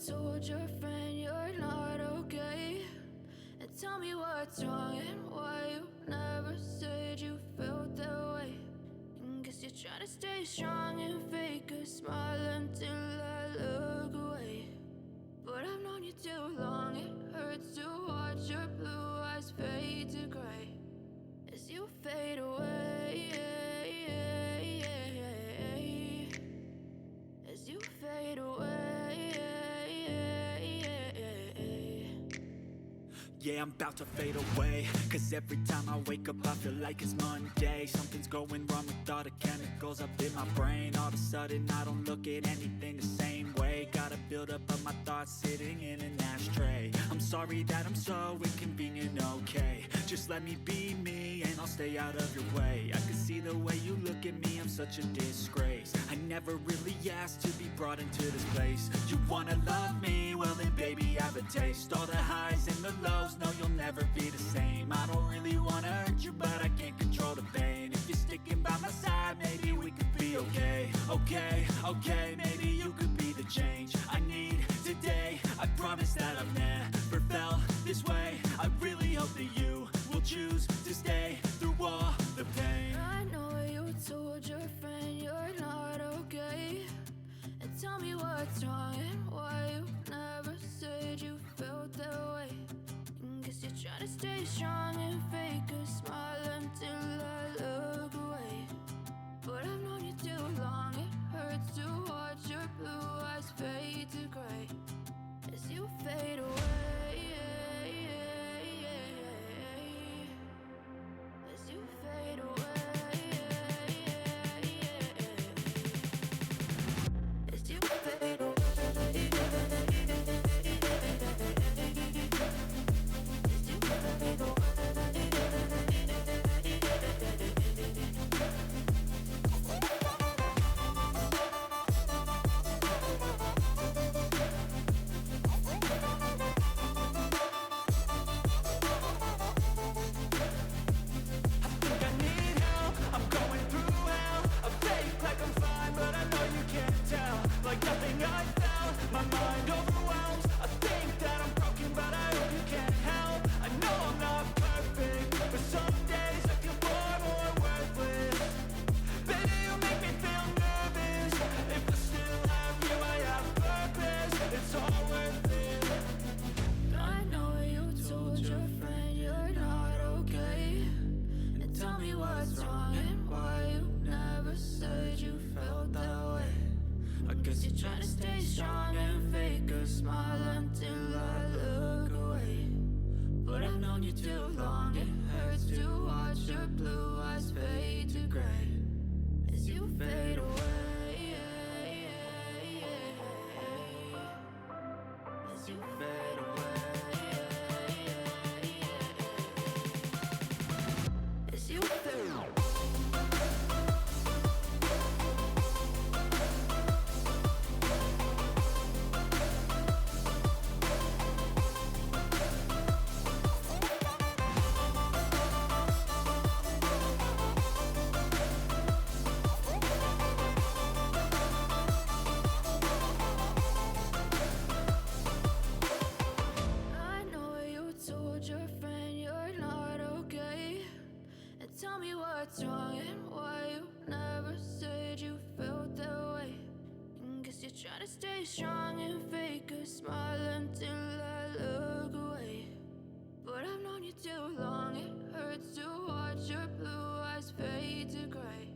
told your friend you're not okay? And tell me what's wrong and why you never said you felt that way. And guess you're trying to stay strong and fake a smile until I look away. But I've known you too long, it hurts to watch your blue eyes fade to gray as you fade away, as you fade away. Yeah, I'm about to fade away, cause every time I wake up I feel like it's Monday. Something's going wrong with all the chemicals up in my brain. All of a sudden I don't look at anything the same way. Gotta build up of my thoughts sitting in an ashtray. I'm sorry that I'm so inconvenient, okay? Just let me be me and I'll stay out of your way. I can see the way you look at me, I'm such a disgrace. I never really asked to be brought into this place. You wanna love me? Well then baby I have a taste. All the highs and the lows, no you'll never be the same. I don't really wanna hurt you but I can't control the pain. If you're sticking by my side maybe we could be okay. Okay, maybe you could be the change I need today. I promise that I've never felt this way. I really hope that you will choose to stay through all the pain. I know you told your friend you're not okay. And tell me what's wrong and why you never said you felt that way. And guess you're trying to stay strong and fake a smile until I look away. But I've known you too long, it hurts to watch your blue eyes fade to gray as you fade away, as you fade away, as you fade away. Try to stay strong and fake a smile until I look away. But I've known you too long, it hurts to watch your blue eyes fade to gray.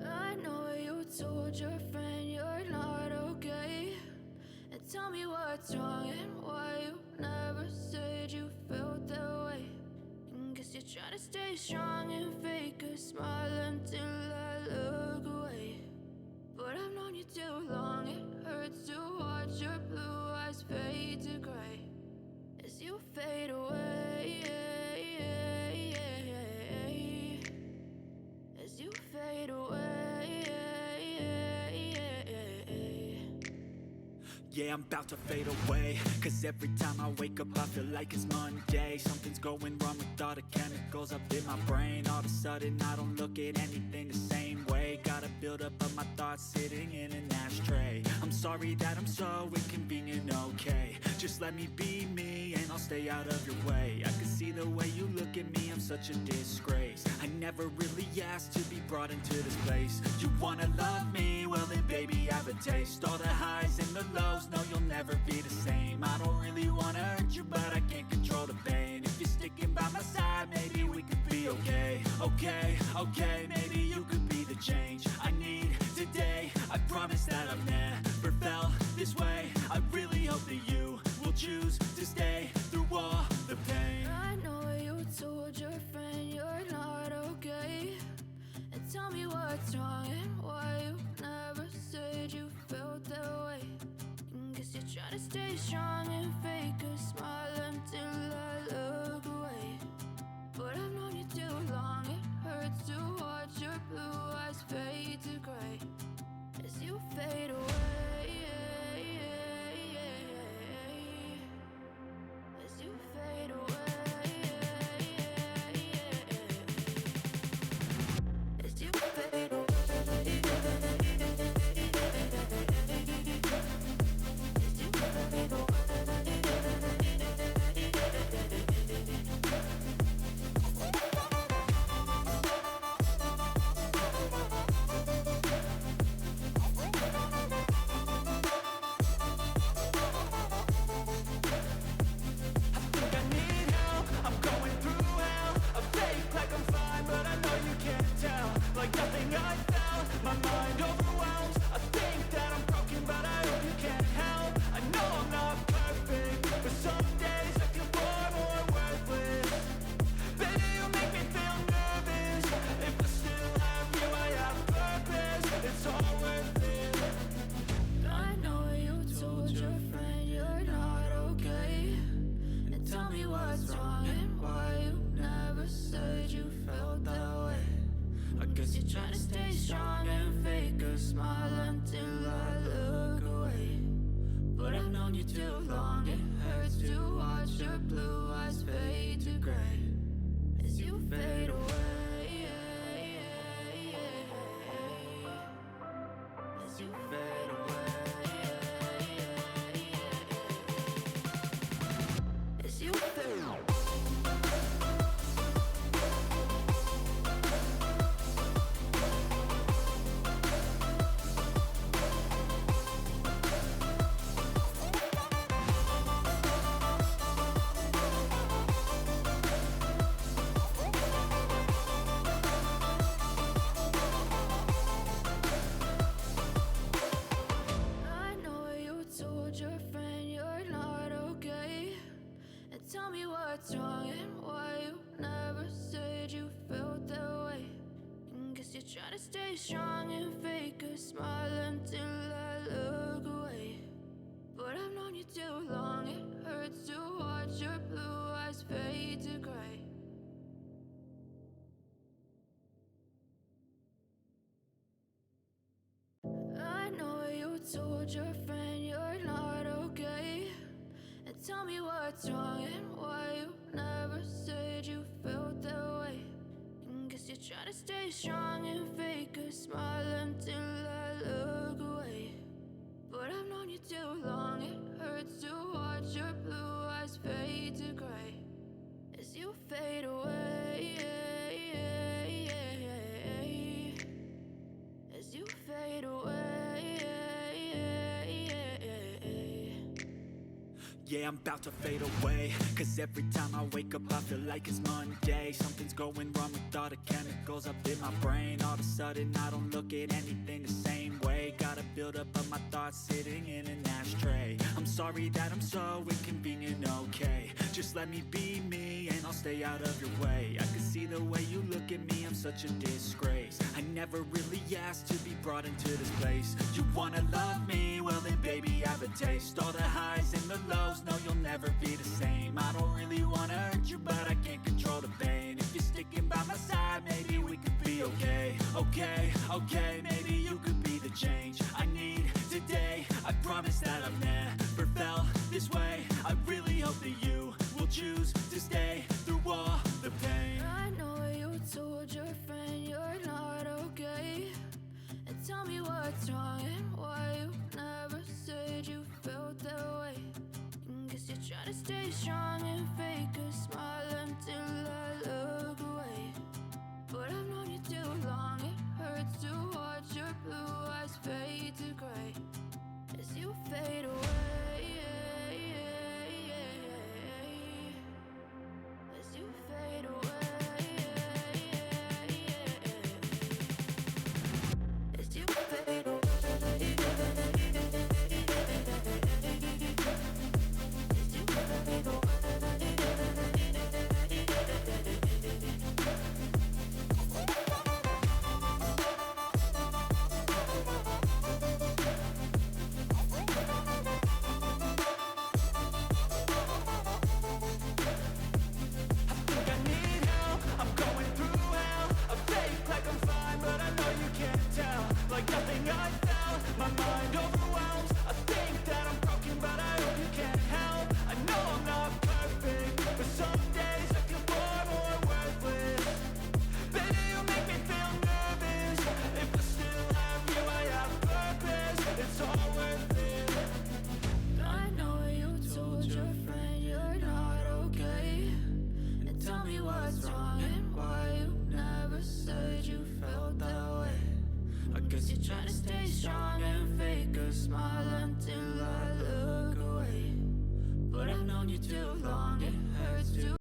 I know you told your friend you're not okay. And tell me what's wrong and why you never said you felt that way. Guess you're trying to stay strong and fake a smile until I look away. But I've known you too long, it hurts to watch your blue eyes fade to gray as you fade away, as you fade away. Yeah, I'm about to fade away, cause every time I wake up I feel like it's Monday. Something's going wrong with all the chemicals up in my brain. All of a sudden I don't look at anything the same way. Got a buildup of my thoughts sitting in an ashtray. I'm sorry that I'm so inconvenient, okay. Just let me be me and I'll stay out of your way. I can see the way you look at me, I'm such a disgrace. I never really asked to be brought into this place. You wanna love me? Well then baby, have a taste. All the highs and the lows, no you'll never be the same. I don't really wanna hurt you, but I can't control the pain. If you're sticking by my side, maybe we could be okay. Okay, maybe you could be the change I need today. I promise that I've never felt this way. I really hope that you will choose to stay through all the pain. I know you told your friend you're not okay, and tell me what's wrong and why you never said you felt that way. Guess you're trying to stay strong and fake a smile until I look away. But I've known you too long, it hurts to watch your blue eyes fade to gray as you fade away. As you fade away. As you fade away. Tell me what's wrong and why you never said you felt that way. Guess you're trying to stay strong and fake a smile until I look away. But I've known you too long, it hurts to watch your blue eyes fade to gray. I know you told your friend you're not okay, and tell me what's wrong and why you never said you felt that way. Guess you're trying to stay strong and fake a smile until I look away. But I've known you too long, it hurts to watch your blue eyes fade to gray as you fade away. As you fade away. Yeah, I'm about to fade away, cause every time I wake up I feel like it's Monday. Something's going wrong with all the chemicals up in my brain. All of a sudden I don't look at anything the same way. Got a buildup of my thoughts sitting in an ashtray. I'm sorry that I'm so inconvenient, okay. Just let me be me and I'll stay out of your way. I can see the way you look at me, I'm such a disgrace. I never really asked to be brought into this place. You wanna love me? Well then baby, have a taste. All the highs and the lows, no you'll never be the same. I don't really wanna hurt you, but I can't control the pain. If you're sticking by my side, maybe we could be okay. Okay, maybe you could be the change I need today. I promise that I've never felt this way. I really hope that you will choose to stay through all the pain. I know you told your friend you're not okay, stay strong and fake a smile until I look away. But I've known you too long, it hurts to watch your blue eyes fade to gray as you fade away. As you fade away. As you fade away. Trying to stay strong and fake a smile until I look away. But I've known you too long, it hurts to